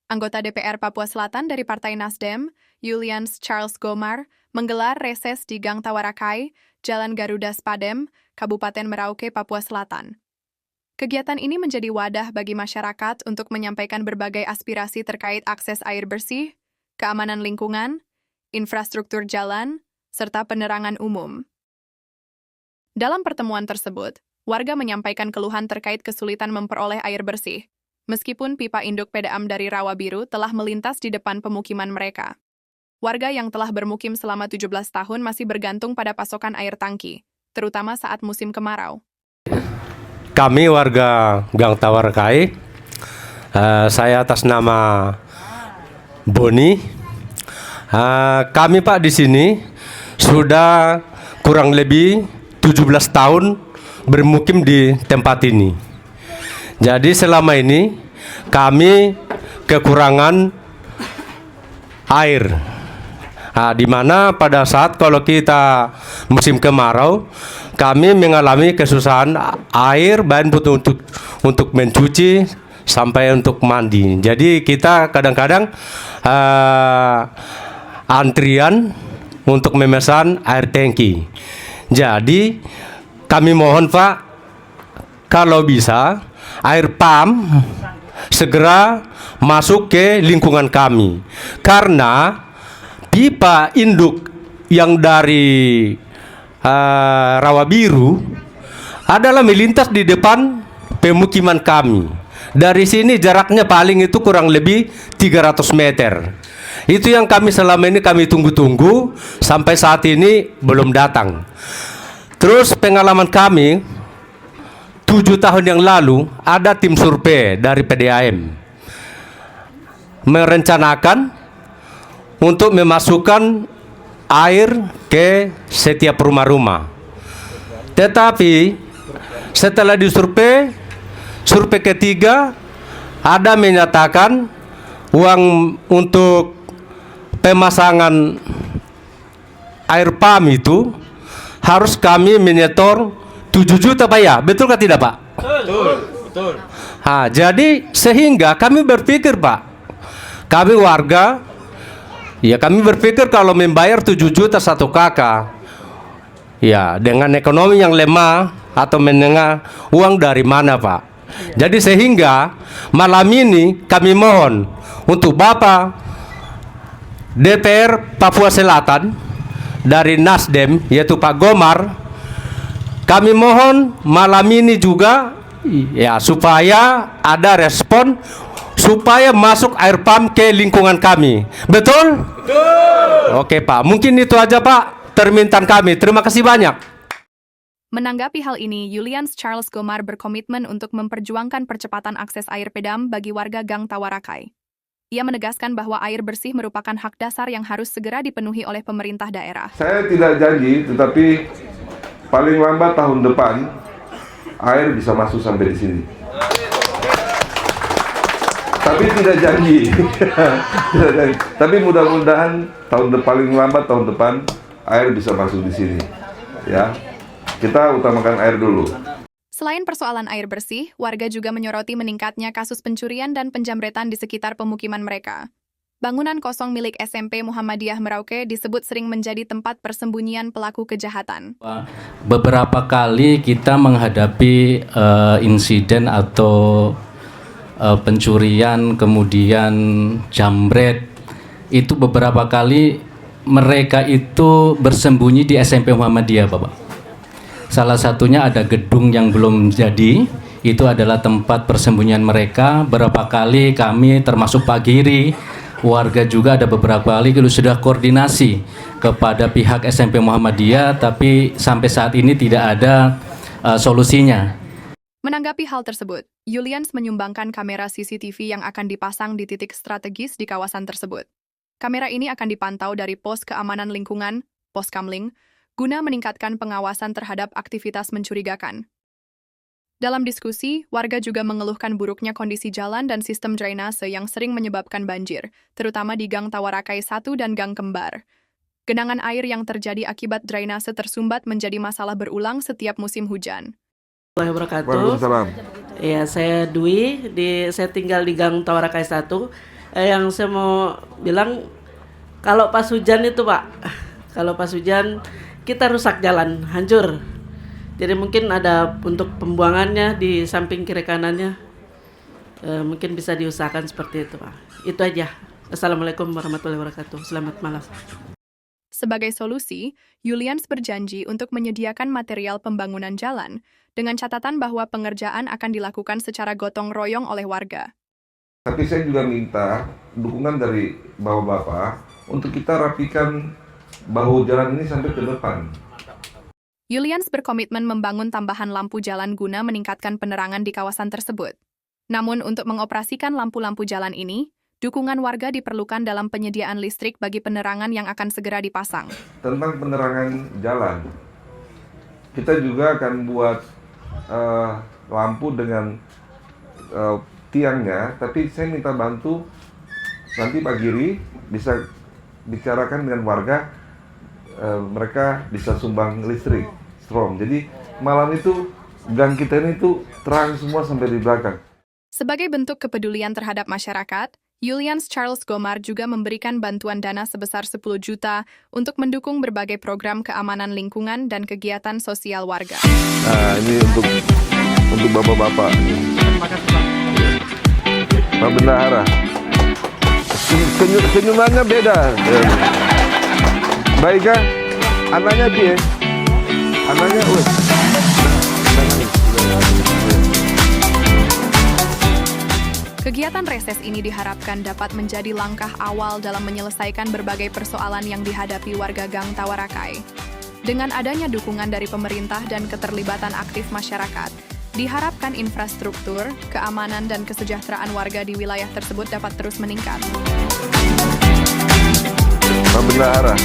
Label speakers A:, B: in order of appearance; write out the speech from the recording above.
A: Anggota DPR Papua Selatan dari Partai Nasdem, Julians Charles Gomar, menggelar reses di Gang Tawarakai, Jalan Garuda Spadem, Kabupaten Merauke, Papua Selatan. Kegiatan ini menjadi wadah bagi masyarakat untuk menyampaikan berbagai aspirasi terkait akses air bersih, keamanan lingkungan, infrastruktur jalan, serta penerangan umum. Dalam pertemuan tersebut, warga menyampaikan keluhan terkait kesulitan memperoleh air bersih, meskipun pipa induk PDAM dari Rawa Biru telah melintas di depan pemukiman mereka. Warga yang telah bermukim selama 17 tahun masih bergantung pada pasokan air tangki, terutama saat musim kemarau.
B: Kami warga Gang Tawarakai, saya atas nama Boni. Kami Pak di sini sudah kurang lebih 17 tahun bermukim di tempat ini. Jadi selama ini kami kekurangan air. Di mana pada saat kalau kita musim kemarau, kami mengalami kesusahan air bahan untuk mencuci sampai untuk mandi. Jadi kita kadang-kadang antrian untuk memesan air tangki. Jadi kami mohon Pak, kalau bisa air pam segera masuk ke lingkungan kami, karena pipa induk yang dari Rawa Biru adalah melintas di depan pemukiman kami. Dari sini jaraknya paling itu kurang lebih 300 meter. Itu yang kami selama ini kami tunggu-tunggu sampai saat ini belum datang. Terus pengalaman kami 7 tahun yang lalu ada tim survei dari PDAM merencanakan untuk memasukkan air ke setiap rumah-rumah. Tetapi setelah disurvei, survei ketiga ada menyatakan uang untuk pemasangan air pam itu harus kami menyetor 7 juta Pak ya, betul kah tidak Pak? Betul. Jadi sehingga kami berpikir Pak, kami warga, ya kami berpikir kalau membayar 7 juta satu kakak, ya dengan ekonomi yang lemah atau menengah, uang dari mana Pak? Jadi sehingga malam ini kami mohon untuk Bapak DPR Papua Selatan dari Nasdem, yaitu Pak Gomar, kami mohon malam ini juga ya supaya ada respon supaya masuk air pam ke lingkungan kami. Betul? Betul. Oke Pak, mungkin itu aja Pak permintaan kami. Terima kasih banyak.
A: Menanggapi hal ini, Julians Charles Gomar berkomitmen untuk memperjuangkan percepatan akses air PDAM bagi warga Gang Tawarakai. Ia menegaskan bahwa air bersih merupakan hak dasar yang harus segera dipenuhi oleh pemerintah daerah.
C: Saya tidak janji, tetapi paling lambat tahun depan air bisa masuk sampai di sini. Tapi tidak janji. Tapi mudah-mudahan paling lambat tahun depan air bisa masuk di sini. Ya, kita utamakan air dulu.
A: Selain persoalan air bersih, warga juga menyoroti meningkatnya kasus pencurian dan penjamretan di sekitar pemukiman mereka. Bangunan kosong milik SMP Muhammadiyah Merauke disebut sering menjadi tempat persembunyian pelaku kejahatan.
D: Beberapa kali kita menghadapi insiden atau pencurian, kemudian jambret. Itu beberapa kali mereka itu bersembunyi di SMP Muhammadiyah, Bapak. Salah satunya ada gedung yang belum jadi, itu adalah tempat persembunyian mereka. Berapa kali kami termasuk Pak Giri, warga juga ada beberapa kali sudah koordinasi kepada pihak SMP Muhammadiyah, tapi sampai saat ini tidak ada solusinya.
A: Menanggapi hal tersebut, Julians menyumbangkan kamera CCTV yang akan dipasang di titik strategis di kawasan tersebut. Kamera ini akan dipantau dari Pos Keamanan Lingkungan, Pos Kamling, guna meningkatkan pengawasan terhadap aktivitas mencurigakan. Dalam diskusi, warga juga mengeluhkan buruknya kondisi jalan dan sistem drainase yang sering menyebabkan banjir, terutama di Gang Tawarakai 1 dan Gang Kembar. Genangan air yang terjadi akibat drainase tersumbat menjadi masalah berulang setiap musim hujan.
E: Waalaikumsalam. Ya, saya Dwi, saya tinggal di Gang Tawarakai 1. Yang saya mau bilang, kalau pas hujan itu Pak, kalau pas hujan kita rusak jalan, hancur. Jadi mungkin ada untuk pembuangannya di samping kiri kanannya, mungkin bisa diusahakan seperti itu Pak. Itu aja. Assalamualaikum warahmatullahi wabarakatuh. Selamat malam.
A: Sebagai solusi, Julians berjanji untuk menyediakan material pembangunan jalan dengan catatan bahwa pengerjaan akan dilakukan secara gotong royong oleh warga.
C: Tapi saya juga minta dukungan dari bapak-bapak untuk kita rapikan bahu jalan ini sampai ke depan.
A: Julians berkomitmen membangun tambahan lampu jalan guna meningkatkan penerangan di kawasan tersebut. Namun untuk mengoperasikan lampu-lampu jalan ini, dukungan warga diperlukan dalam penyediaan listrik bagi penerangan yang akan segera dipasang.
C: Tentang penerangan jalan, kita juga akan buat lampu dengan tiangnya, tapi saya minta bantu nanti Pak Giri bisa bicarakan dengan warga, mereka bisa sumbang listrik strom. Jadi malam itu gang kita ini tuh terang semua sampai di belakang.
A: Sebagai bentuk kepedulian terhadap masyarakat, Julians Charles Gomar juga memberikan bantuan dana sebesar 10 juta untuk mendukung berbagai program keamanan lingkungan dan kegiatan sosial warga.
C: Nah, ini untuk bapak-bapak.
E: Terima kasih Pak.
C: Pak Bendahara. Senyumannya beda. Baik kan? Anaknya piye? Anaknya wes.
A: Kegiatan reses ini diharapkan dapat menjadi langkah awal dalam menyelesaikan berbagai persoalan yang dihadapi warga Gang Tawarakai. Dengan adanya dukungan dari pemerintah dan keterlibatan aktif masyarakat, diharapkan infrastruktur, keamanan, dan kesejahteraan warga di wilayah tersebut dapat terus meningkat.
C: Pak Bendahara.